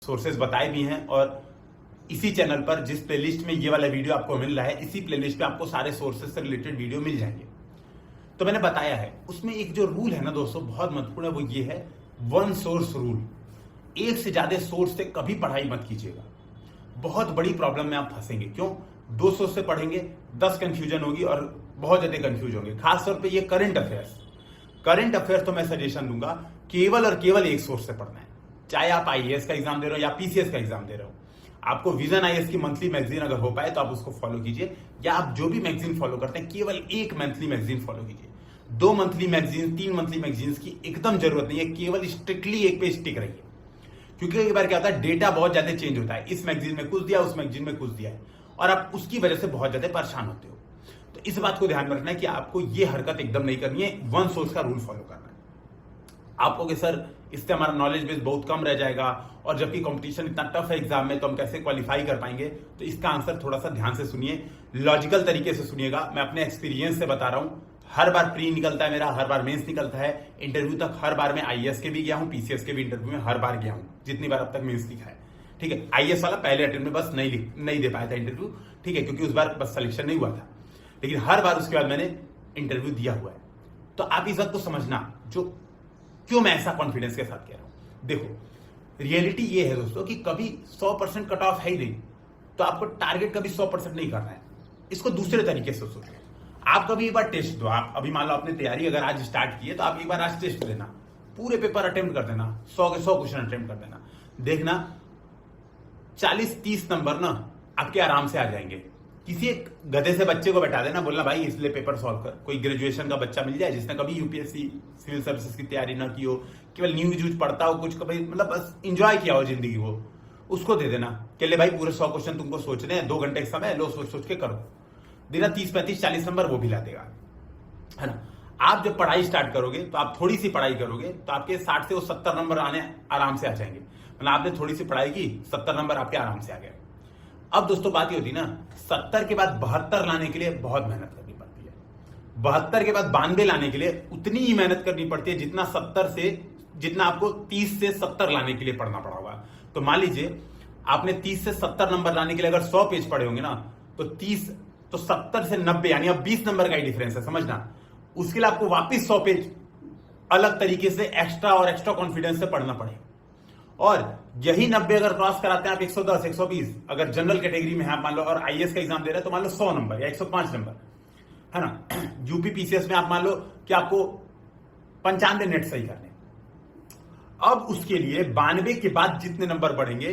Sources बताए भी हैं, और इसी चैनल पर जिस प्लेलिस्ट में ये वाला वीडियो आपको मिल रहा है, इसी प्लेलिस्ट पे आपको सारे सोर्सेज से रिलेटेड वीडियो मिल जाएंगे। तो मैंने बताया है, उसमें एक जो रूल है ना दोस्तों, बहुत महत्वपूर्ण है, वो ये है वन सोर्स रूल। एक से ज्यादा सोर्स से कभी पढ़ाई मत कीजिएगा, बहुत बड़ी प्रॉब्लम में आप फंसेंगे। क्यों? 2 सोर्स से पढ़ेंगे, 10 कंफ्यूजन होगी और बहुत ज्यादा कंफ्यूज होंगे। खासतौर पे ये करंट अफेयर्स तो मैं सजेशन दूंगा केवल और केवल एक सोर्स से पढ़ना है। चाहे आप आईएएस का एग्जाम दे रहे हो या पीसीएस का एग्जाम दे रहे हो, आपको विजन आईएएस की मंथली मैगजीन अगर हो पाए तो आप उसको फॉलो कीजिए, या आप जो भी मैगजीन फॉलो करते हैं केवल एक मंथली मैगजीन फॉलो कीजिए। 2 मंथली मैगजीन, 3 मंथली मैगजीन की एकदम जरूरत नहीं है, केवल स्ट्रिक्टली एक पे स्टिक रहिए। क्योंकि कई बार क्या होता है, डेटा बहुत ज्यादा चेंज होता है, इस मैगजीन में कुछ दिया, उस मैगजीन में कुछ दिया है, और आप उसकी वजह से बहुत ज्यादा परेशान होते हो। तो इस बात को ध्यान में रखना है कि आपको ये हरकत एकदम नहीं करनी है, वन सोर्स का रूल फॉलो करना है। आप कहोगे सर इससे हमारा नॉलेज बेस बहुत कम रह जाएगा, और जबकि कंपटीशन इतना टफ है एग्जाम में, तो हम कैसे क्वालिफाई कर पाएंगे? तो इसका आंसर थोड़ा सा ध्यान से सुनिए, लॉजिकल तरीके से सुनिएगा। मैं अपने एक्सपीरियंस से बता रहा हूं, हर बार प्री निकलता है मेरा, हर बार मेंस निकलता है, इंटरव्यू तक हर बार मैं आईएएस के भी गया हूं, पीसीएस के भी इंटरव्यू में हर बार गया हूं, जितनी बार अब तक मेंस लिखा है। ठीक है, आईएएस वाला पहले अटेम्प्ट में बस नहीं दे पाया था इंटरव्यू, ठीक है, क्योंकि उस बार बस सिलेक्शन नहीं हुआ था, लेकिन हर बार उसके बाद मैंने इंटरव्यू दिया हुआ है। तो आप इस बात को समझना, जो क्यों मैं ऐसा कॉन्फिडेंस के साथ कह रहा हूं। देखो, रियलिटी ये है दोस्तों कि कभी 100% कट ऑफ है ही नहीं, तो आपको टारगेट कभी 100% नहीं करना है। इसको दूसरे तरीके से सोचो, आप कभी एक बार टेस्ट दो। आप अभी मान लो आपने तैयारी अगर आज स्टार्ट की है, तो आप एक बार आज टेस्ट देना, पूरे पेपर अटेम्प्ट कर देना, 100 के 100 क्वेश्चन अटेम्प्ट कर देना, देखना 40-30 नंबर ना आपके आराम से आ जाएंगे। किसी एक गधे से बच्चे को बैठा देना, बोलना भाई इसलिए पेपर सॉल्व कर। कोई ग्रेजुएशन का बच्चा मिल जाए जिसने कभी यूपीएससी सिविल सर्विसेज की तैयारी ना की हो, केवल न्यूज यूज पढ़ता हो, कुछ कभी मतलब बस इंजॉय किया हो जिंदगी वो, उसको दे देना कि ले भाई पूरे 100 क्वेश्चन तुमको सोचने हैं, 2 घंटे का समय लो, सोच सोच के करो, देना 30-35-40 नंबर वो भी ला देगा, है ना। आप जब पढ़ाई स्टार्ट करोगे तो आप थोड़ी सी पढ़ाई करोगे तो आपके 60 से वो 70 नंबर आने आराम से आ जाएंगे। मतलब आपने थोड़ी सी पढ़ाई की, 70 नंबर आपके आराम से आ गए। अब दोस्तों बात ये होती ना, 70 के बाद 72 लाने के लिए बहुत मेहनत करनी पड़ती है, 72 के बाद 92 लाने के लिए उतनी ही मेहनत करनी पड़ती है जितना आपको 30 से 70 लाने के लिए पढ़ना पड़ा होगा। तो मान लीजिए आपने 30 से 70 नंबर लाने के लिए अगर 100 पेज पढ़े होंगे ना, तो 70 से 90 यानी अब 20 नंबर का ही डिफरेंस है, समझना। उसके लिए आपको वापस 100 पेज अलग तरीके से एक्स्ट्रा कॉन्फिडेंस से पढ़ना पड़ेगा। और यही 90 अगर क्रॉस कराते हैं आप 110, 120, अगर जनरल कैटेगरी में है मान लो और आईएएस का एग्जाम दे रहे हैं, तो मान लो 100 नंबर या 105 नंबर, है ना। यूपी पीसीएस में आप मान लो कि आपको 95 नेट सही करने। अब उसके लिए 92 के बाद जितने नंबर बढ़ेंगे,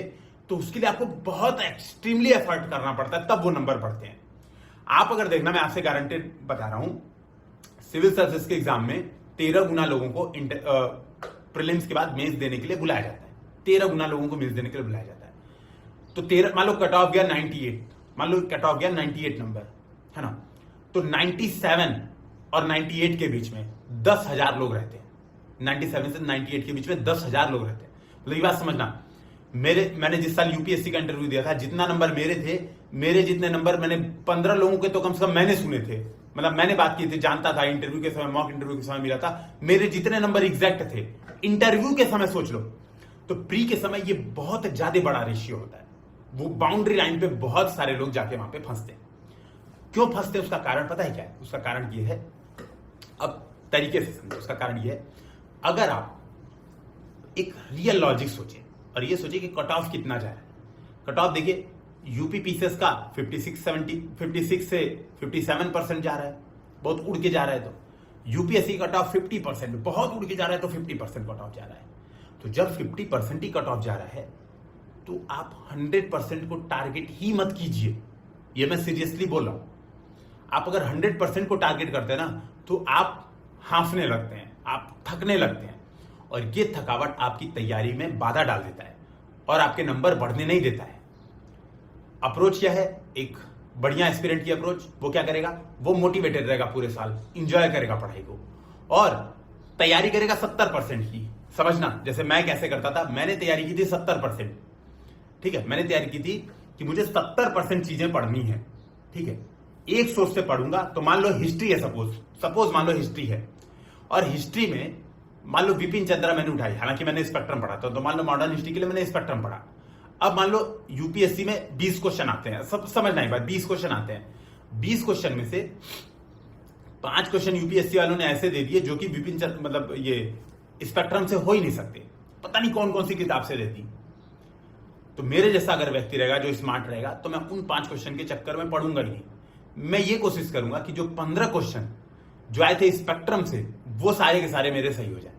तो उसके लिए आपको बहुत एक्सट्रीमली एफर्ट करना पड़ता है, तब वो नंबर बढ़ते हैं। आप अगर देखना, मैं आपसे गारंटेड बता रहा हूं, सिविल सर्विस के एग्जाम में 13 गुना लोगों को प्रीलिम्स के बाद मेंस देने के लिए बुलाया जाता है। 13 गुना लोगों को मेंस देने के लिए बुलाया जाता है। तो 13 मान लो कट ऑफ गया 98, मान लो कट ऑफ गया 98 नंबर, है ना। तो 97 और 98 के बीच में 10,000 लोग रहते हैं। 97 से 98 के बीच में 10,000 लोग रहते हैं। मतलब ये बात समझना, मैंने जिस साल यूपीएससी का इंटरव्यू दिया था, जितना नंबर मेरे थे, मेरे जितने नंबर मैंने 15 लोगों के तो कम से कम मैंने सुने थे, मतलब मैंने बात की थी, जानता था, इंटरव्यू के समय, मॉक इंटरव्यू के समय मिला था, मेरे जितने नंबर एग्जैक्ट थे। इंटरव्यू के समय सोच लो, तो प्री के समय ये बहुत ज्यादा बड़ा रेशियो होता है। वो बाउंड्री लाइन पे बहुत सारे लोग जाके वहां पे फंसते हैं। क्यों फंसते हैं उसका कारण पता है क्या है? उसका कारण ये है, अब तरीके से समझो। उसका कारण ये है, अगर आप एक रियल लॉजिक सोचे और ये सोचिए कि कट ऑफ कितना जा रहा है। कट ऑफ देखिए, यूपी पीसीएस का 56 से 57% जा रहा है, बहुत उड़ के जा रहा है। तो यूपीएससी कट ऑफ 50%, बहुत उड़ के जा रहा है, तो 50% कट ऑफ जा रहा है। तो जब 50% ही कट ऑफ जा रहा है, तो आप 100% को टारगेट ही मत कीजिए। ये मैं सीरियसली बोल रहा हूं। आप अगर 100% को टारगेट करते हैं ना, तो आप हांफने लगते हैं, आप थकने लगते हैं, और ये थकावट आपकी तैयारी में बाधा डाल देता है और आपके नंबर बढ़ने नहीं देता है। अप्रोच क्या है? एक बढ़िया एस्पिरेंट की अप्रोच, वो क्या करेगा? वो मोटिवेटेड रहेगा, पूरे साल इंजॉय करेगा पढ़ाई को, और तैयारी करेगा 70% की। समझना, जैसे मैं कैसे करता था, मैंने तैयारी की थी 70%। ठीक है, मैंने तैयारी की थी कि मुझे 70% चीजें पढ़नी है। ठीक है, एक सोच से पढ़ूंगा। तो मान लो हिस्ट्री है, सपोज मान लो हिस्ट्री है, और हिस्ट्री में मान लो विपिन चंद्रा मैंने उठाई, हालांकि मैंने स्पेक्ट्रम पढ़ा था, तो मान लो मॉडर्न हिस्ट्री के लिए मैंने स्पेक्ट्रम पढ़ा। अब मान लो यूपीएससी में 20 क्वेश्चन आते हैं, सब समझना एक बात, 20 क्वेश्चन आते हैं, 20 क्वेश्चन में से 5 क्वेश्चन यूपीएससी वालों ने ऐसे दे दिए जो कि विपिन मतलब ये स्पेक्ट्रम से हो ही नहीं सकते, पता नहीं कौन कौन सी किताब से देती। तो मेरे जैसा अगर व्यक्ति रहेगा जो स्मार्ट रहेगा तो मैं उन 5 क्वेश्चन के चक्कर में पढ़ूंगा ही नहीं। मैं ये कोशिश करूंगा कि जो 15 क्वेश्चन जो आए थे स्पेक्ट्रम से वो सारे के सारे मेरे सही हो जाए।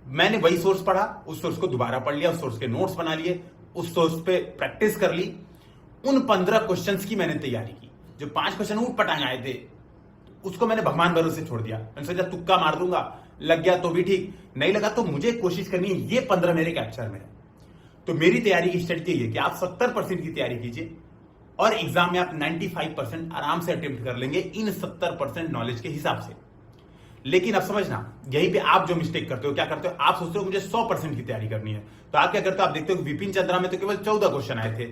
मैंने वही सोर्स पढ़ा, उस सोर्स को दोबारा पढ़ लिया, उस सोर्स के नोट्स बना लिए, उस सोर्स पे प्रैक्टिस कर ली। उन 15 क्वेश्चंस की मैंने तैयारी की। जो 5 क्वेश्चन ऊट पटांग आए थे उसको मैंने भगवान भरोसे छोड़ दिया। मैंने सोचा तुक्का मार दूंगा, लग गया तो भी ठीक, नहीं लगा तो मुझे कोशिश करनी है ये 15 मेरे कैप्चर में है। तो मेरी तैयारी की स्ट्रेटजी ये कि आप 70% की तैयारी कीजिए और एग्जाम में आप 95% आराम से अटेम्प्ट कर लेंगे इन 70% नॉलेज के हिसाब से। लेकिन अब समझना, यहीं पे आप जो मिस्टेक करते हो, क्या करते हो, आप सोचते हो मुझे 100% की तैयारी करनी है, तो आप क्या करते हो, आप देखते हो विपिन चंद्रा में तो केवल 14 क्वेश्चन आए थे।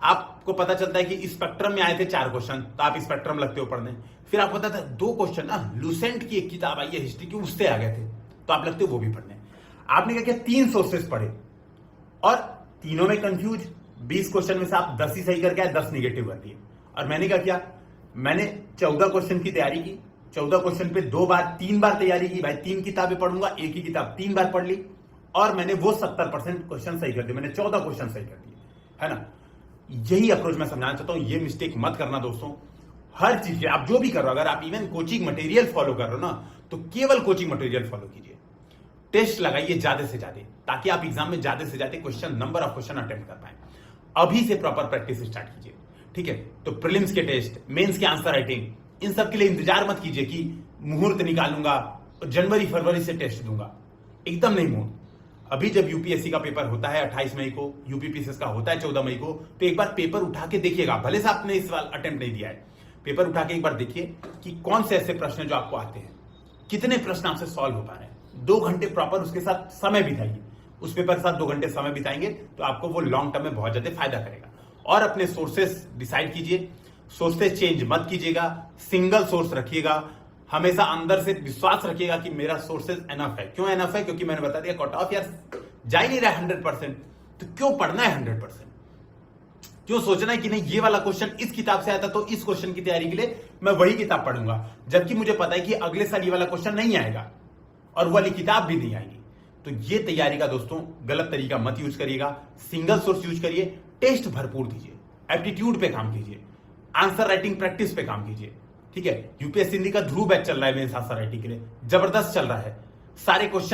आपको पता चलता है कि स्पेक्ट्रम में आए थे 4 क्वेश्चन, तो आप स्पेक्ट्रम लगते हो पढ़ने। फिर आपको पता था 2 क्वेश्चन ना लूसेंट की एक किताब आई है हिस्ट्री की, उससे आ गए थे, तो आप लगते हो वो भी पढ़ने। आपने क्या किया, 3 सोर्सेस पढ़े और तीनों में कंफ्यूज। 20 क्वेश्चन में से आप 10 ही सही करके आए, 10 निगेटिव कर दिए। और मैंने क्या किया, मैंने 14 क्वेश्चन की तैयारी की, 14 क्वेश्चन पे 3 बार तैयारी की। भाई 3 किताबें पढ़ूंगा, एक ही किताब 3 बार पढ़ ली और मैंने वो 70% क्वेश्चन सही कर दिए। मैंने 14 क्वेश्चन सही कर दिए, है ना। यही अप्रोच मैं समझाना चाहता हूं। ये मिस्टेक मत करना दोस्तों। हर चीज आप जो भी कर रहे हो, अगर आप इवन कोचिंग मटेरियल फॉलो कर रहे हो ना, तो केवल कोचिंग मटेरियल फॉलो कीजिए। टेस्ट लगाइए ज्यादा से ज्यादा, ताकि आप एग्जाम में ज्यादा से ज्यादा question, number of question attempt कर पाए। अभी से प्रॉपर प्रैक्टिस स्टार्ट कीजिए, ठीक है। तो प्रीलिम्स के टेस्ट, मेंस के आंसर राइटिंग, इन सब के लिए इंतजार मत कीजिए कि मुहूर्त निकालूंगा जनवरी फरवरी से टेस्ट दूंगा, एकदम नहीं मुहूर्त। अभी जब यूपीएससी का पेपर होता है 28 मई को, यूपीपीसीएस का होता है 14 मई को, तो एक बार पेपर उठा के देखिएगा। भले से आपने इस बार अटेम्प्ट नहीं दिया है, पेपर उठा के एक बार देखिए कि कौन से ऐसे प्रश्न जो आपको आते हैं, कितने प्रश्न आपसे सॉल्व हो पा रहे हैं। 2 घंटे प्रॉपर उसके साथ समय बिताइए, उस पेपर के साथ 2 घंटे समय बिताएंगे तो आपको वो लॉन्ग टर्म में बहुत ज्यादा फायदा करेगा। और अपने सोर्सेस डिसाइड कीजिए, सोर्सेस चेंज मत कीजिएगा, सिंगल सोर्स रखिएगा। हमेशा अंदर से विश्वास रखिएगा कि मेरा सोर्सेज एनफ है। क्यों एनफ है, क्योंकि मैंने बता दिया कट ऑफ यार जा ही नहीं रहा 100%, तो क्यों पढ़ना है 100%, क्यों सोचना है कि नहीं ये वाला क्वेश्चन इस किताब से आया था तो इस क्वेश्चन की तैयारी के लिए मैं वही किताब पढ़ूंगा, जबकि मुझे पता है कि अगले साल ये वाला क्वेश्चन नहीं आएगा और वो वाली किताब भी नहीं आएगी। तो ये तैयारी का दोस्तों गलत तरीका मत यूज करिएगा, सिंगल सोर्स यूज करिए, टेस्ट भरपूर दीजिए, एप्टीट्यूड पे काम कीजिए, आंसर राइटिंग प्रैक्टिस पे काम कीजिए, ठीक है। यूपीएससी हिंदी का ध्रुव बैच चल रहा है मेंस आंसर राइटिंग के लिए, जबरदस्त चल रहा है। सारे क्वेश्चन